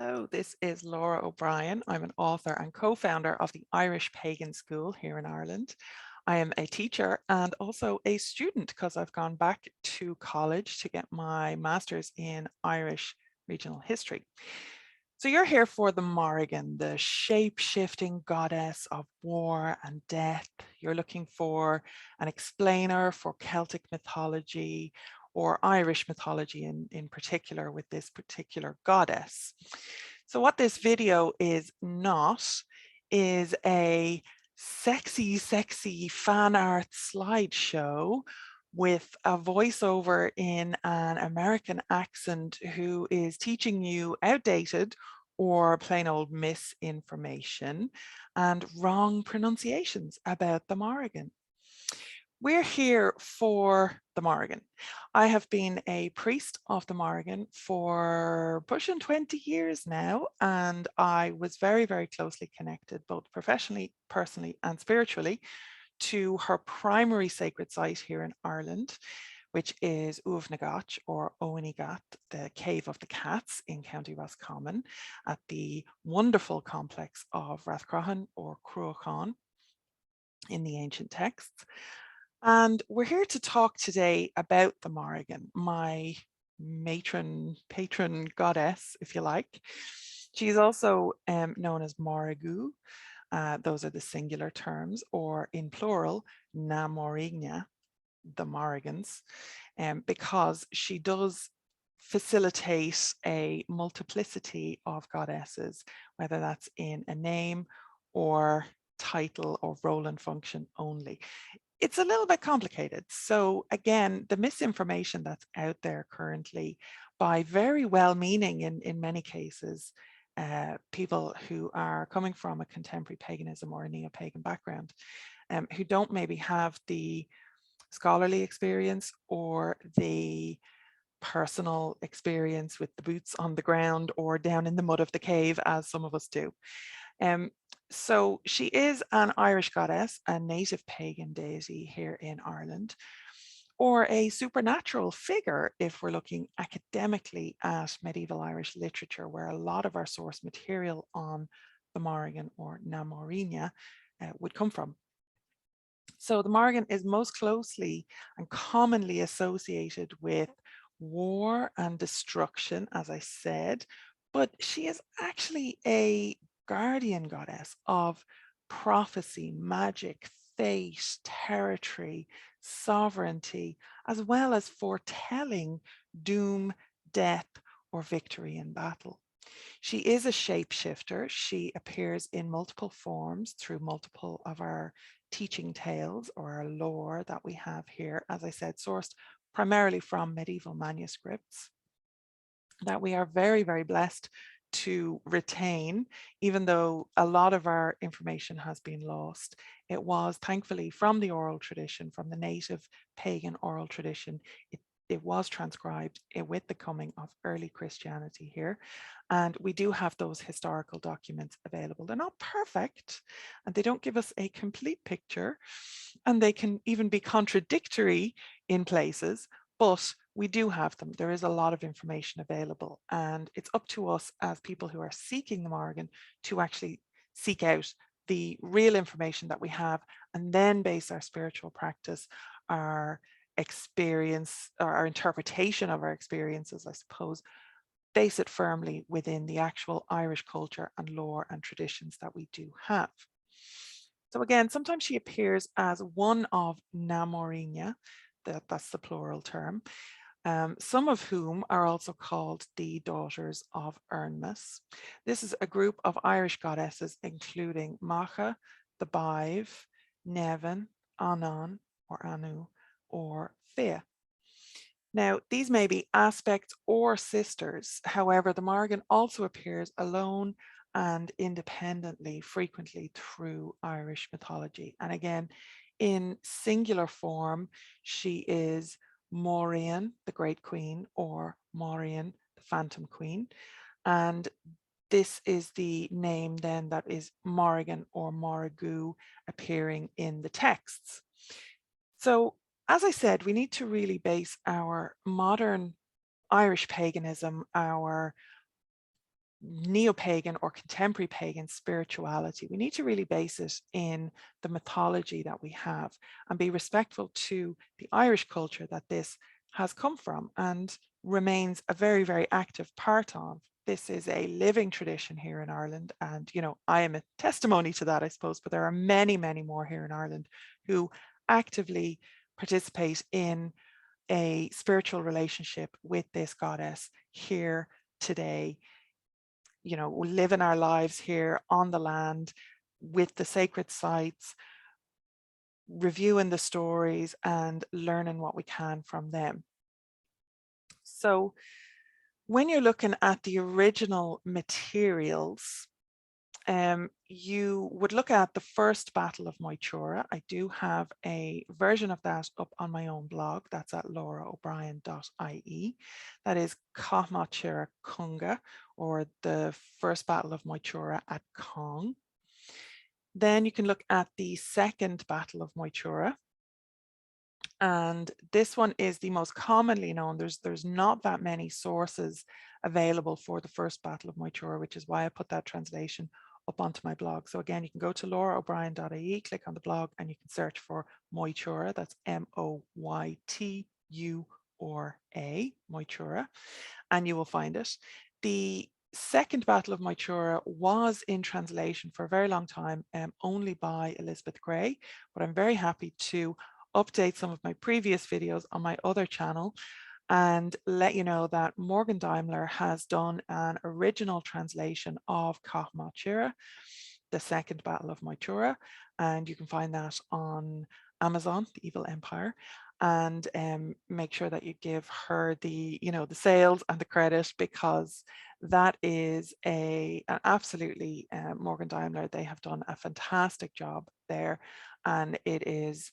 Hello, this is Lora O'Brien. I'm an author and co-founder of the Irish Pagan School here in Ireland. I am a teacher and also a student because I've gone back to college to get my master's in Irish regional history. So you're here for the Morrigan, the shape-shifting goddess of war and death. You're looking for an explainer for Celtic mythology or Irish mythology in particular with this particular goddess. So what this video is not is a sexy fan art slideshow with a voiceover in an American accent who is teaching you outdated or plain old misinformation and wrong pronunciations about the Morrigan. We're here for the Morrigan. I have been a priest of the Morrigan for pushing 20 years now, and I was very closely connected, both professionally, personally, and spiritually, to her primary sacred site here in Ireland, which is Uavnagat or Oanigat, the Cave of the Cats in County Roscommon, at the wonderful complex of Rathcroghan or Cruachan in the ancient texts. And we're here to talk today about the Morrigan, my patron goddess, if you like. She's also known as Mórrigu. Those are the singular terms, or in plural, na Mórrígna, the Morrigans, because she does facilitate a multiplicity of goddesses, whether that's in a name or title or role and function only. It's a little bit complicated. So again, the misinformation that's out there currently by very well-meaning in many cases, people who are coming from a contemporary paganism or a neo-pagan background, who don't maybe have the scholarly experience or the personal experience with the boots on the ground or down in the mud of the cave, as some of us do. So she is an Irish goddess, a native pagan deity here in Ireland, or a supernatural figure if we're looking academically at medieval Irish literature, where a lot of our source material on the Morrigan or na Mórrígna would come from. So the Morrigan is most closely and commonly associated with war and destruction, as I said, but she is actually a guardian goddess of prophecy, magic, fate, territory, sovereignty, as well as foretelling doom, death, or victory in battle. She is a shapeshifter. She appears in multiple forms through multiple of our teaching tales or our lore that we have here, as I said, sourced primarily from medieval manuscripts that we are very blessed to retain, even though a lot of our information has been lost. It was thankfully from the oral tradition, from the native pagan oral tradition. It was transcribed with the coming of early Christianity here. And we do have those historical documents available. They're not perfect and they don't give us a complete picture, and they can even be contradictory in places, but we do have them. There is a lot of information available, and it's up to us as people who are seeking the Morrigan to actually seek out the real information that we have and then base our spiritual practice, our experience, or our interpretation of our experiences, I suppose, base it firmly within the actual Irish culture and lore and traditions that we do have. So again, sometimes she appears as one of na Mórrígna, that's the plural term, some of whom are also called the daughters of Ernmas. This is a group of Irish goddesses, including Macha, the Baive, Nevin, Anan, or Anu, or Fia. Now, these may be aspects or sisters. However, the Morrigan also appears alone and independently, frequently through Irish mythology. And again, in singular form, she is Morrigan, the Great Queen, or Morrigan, the Phantom Queen. And this is the name then that is Morrigan or Mórrigu appearing in the texts. So as I said, we need to really base our modern Irish paganism, our neo-pagan or contemporary pagan spirituality. We need to really base it in the mythology that we have and be respectful to the Irish culture that this has come from and remains a very, very active part of. This is a living tradition here in Ireland, and I am a testimony to that, I suppose, but there are many, many more here in Ireland who actively participate in a spiritual relationship with this goddess here today. We live in our lives here on the land with the sacred sites, reviewing the stories and learning what we can from them. So when you're looking at the original materials, you would look at the first battle of Moytura. I do have a version of that up on my own blog. That's at loraobrien.ie. That is Cáthmaíochra Cunga, or the first battle of Moytura at Cong. Then you can look at the second battle of Moytura. And this one is the most commonly known. There's not that many sources available for the first battle of Moytura, which is why I put that translation up onto my blog. So again, you can go to loraobrien.ie, click on the blog, and you can search for Moytura. That's Moytura, Moytura, and you will find it. The second battle of Moytura was in translation for a very long time, only by Elizabeth Gray, but I'm very happy to update some of my previous videos on my other channel and let you know that Morgan Daimler has done an original translation of Cáthmaíochra, the second battle of Moytura, and you can find that on Amazon, The Evil Empire, and make sure that you give her the sales and the credit, because that is an absolutely Morgan Daimler. They have done a fantastic job there, and it is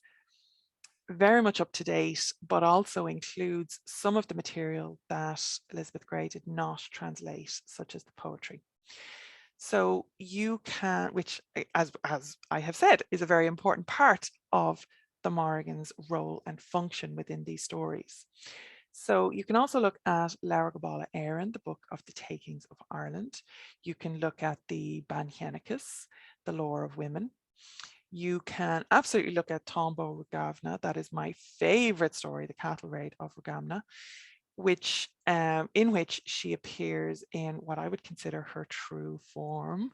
very much up to date, but also includes some of the material that Elizabeth Gray did not translate, such as the poetry. So you can, which as I have said, is a very important part of the Morrigan's role and function within these stories. So you can also look at Lora O'Brien, Éireann, the Book of the Takings of Ireland. You can look at the Banchenicus, the Lore of Women. You can absolutely look at Tombo Rugavna. That is my favorite story, the cattle raid of Rugavna, in which she appears in what I would consider her true form.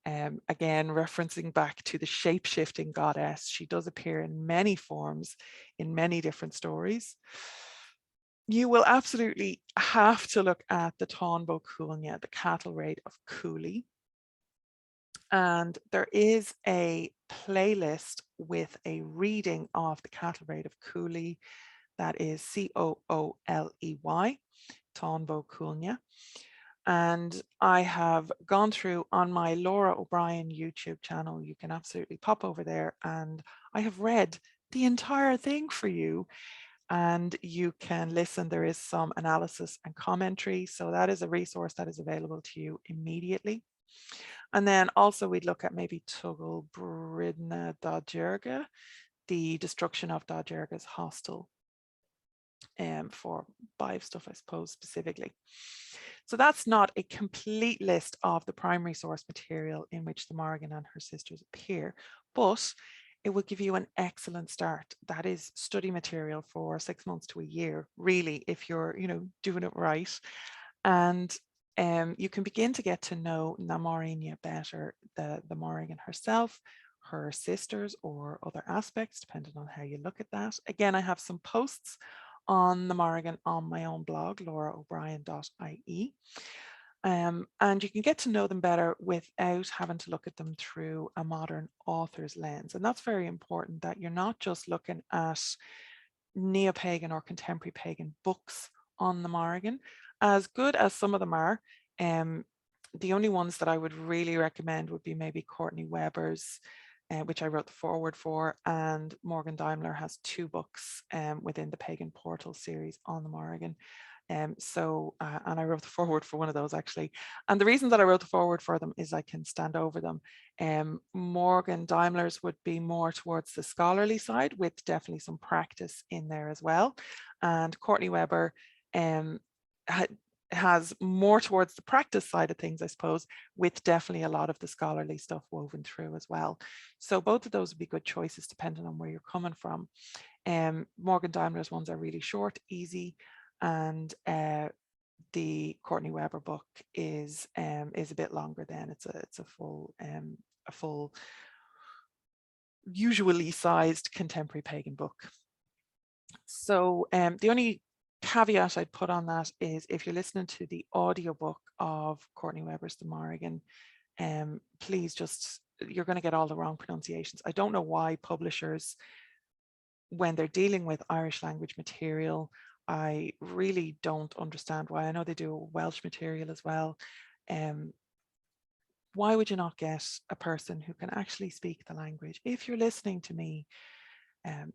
Again, referencing back to the shape-shifting goddess, she does appear in many forms in many different stories. You will absolutely have to look at the Tombo Cúilne, the cattle raid of Cooley. And there is a playlist with a reading of the cattle raid of Cooley. That is Cooley, Tombo Cúilne. And I have gone through on my Lora O'Brien YouTube channel. You can absolutely pop over there, and I have read the entire thing for you, and you can listen. There is some analysis and commentary. So that is a resource that is available to you immediately. And then also we'd look at maybe Tuggle Bridna Dodjerga, the destruction of Dodjerga's hostel, for Bive stuff, I suppose, specifically. So that's not a complete list of the primary source material in which the Morrigan and her sisters appear, but it will give you an excellent start. That is study material for 6 months to a year, really, if you're, doing it right. And you can begin to get to know Mórrígna better, the Morrigan herself, her sisters, or other aspects, depending on how you look at that. Again, I have some posts on the Morrigan on my own blog, loraobrien.ie. And you can get to know them better without having to look at them through a modern author's lens. And that's very important, that you're not just looking at neo-pagan or contemporary pagan books on the Morrigan. As good as some of them are, the only ones that I would really recommend would be maybe Courtney Webber's, which I wrote the foreword for, and Morgan Daimler has 2 books within the Pagan Portal series on the Morrigan. And I wrote the foreword for one of those, actually. And the reason that I wrote the foreword for them is I can stand over them. Morgan Daimler's would be more towards the scholarly side, with definitely some practice in there as well. And Courtney Webber has more towards the practice side of things, I suppose, with definitely a lot of the scholarly stuff woven through as well. So both of those would be good choices depending on where you're coming from. Morgan Daimler's ones are really short, easy, and the Courtney Weber book is a bit longer. Then it's a full usually sized contemporary pagan book. So the only caveat I'd put on that is if you're listening to the audiobook of Courtney Weber's The Morrigan, please just, you're going to get all the wrong pronunciations. I don't know why publishers, when they're dealing with Irish language material, I really don't understand why. I know they do Welsh material as well. Why would you not get a person who can actually speak the language? If you're listening to me,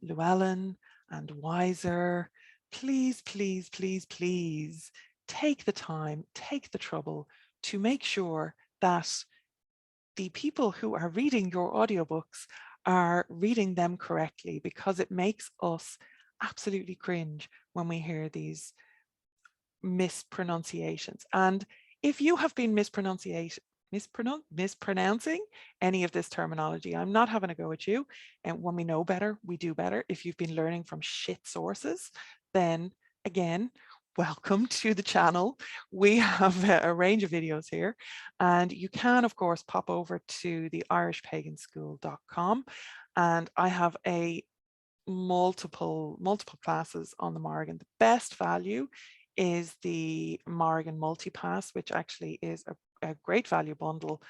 Llewellyn and Wiser, please, please, please, please take the time, take the trouble to make sure that the people who are reading your audiobooks are reading them correctly, because it makes us absolutely cringe when we hear these mispronunciations. And if you have been mispronouncing any of this terminology, I'm not having a go at you. And when we know better, we do better. If you've been learning from shit sources, then again, welcome to the channel. We have a range of videos here, and you can of course pop over to the irishpaganschool.com, and I have a multiple classes on the Morrigan. The best value is the Morrigan multi-pass, which actually is a great value bundle,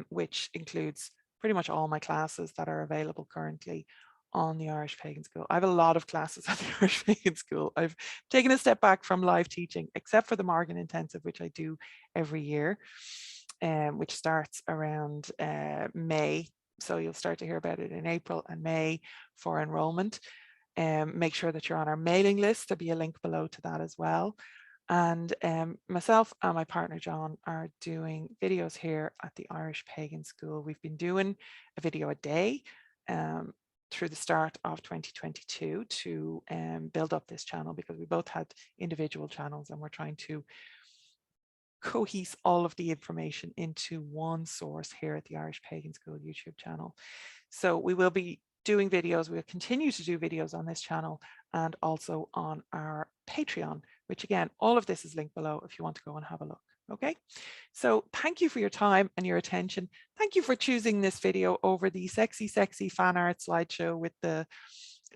which includes pretty much all my classes that are available currently on the Irish Pagan School. I have a lot of classes at the Irish Pagan School. I've taken a step back from live teaching, except for the Morrigan Intensive, which I do every year, which starts around May. So you'll start to hear about it in April and May for enrollment. Make sure that you're on our mailing list. There'll be a link below to that as well. And myself and my partner John are doing videos here at the Irish Pagan School. We've been doing a video a day through the start of 2022 to build up this channel, because we both had individual channels and we're trying to cohese all of the information into one source here at the Irish Pagan School YouTube channel. So we will be doing videos. We'll continue to do videos on this channel and also on our Patreon, which again, all of this is linked below if you want to go and have a look. Okay, so thank you for your time and your attention. Thank you for choosing this video over the sexy fan art slideshow with the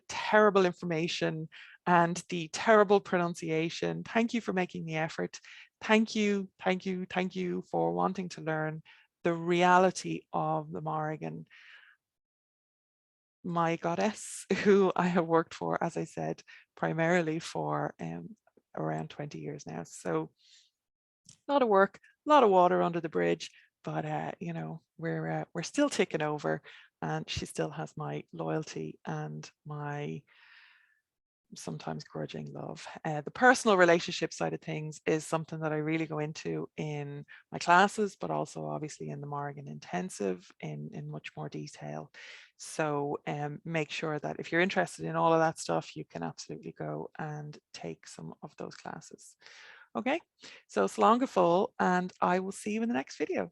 terrible information and the terrible pronunciation. Thank you for making the effort. Thank you for wanting to learn the reality of the Morrigan, my goddess, who I have worked for, as I said, primarily for around 20 years now. So a lot of work, a lot of water under the bridge, but you know, we're still ticking over, and she still has my loyalty and my sometimes grudging love. The personal relationship side of things is something that I really go into in my classes, but also obviously in the Morrigan Intensive in much more detail. So make sure that if you're interested in all of that stuff, you can absolutely go and take some of those classes. Okay, so slán go fóill, and I will see you in the next video.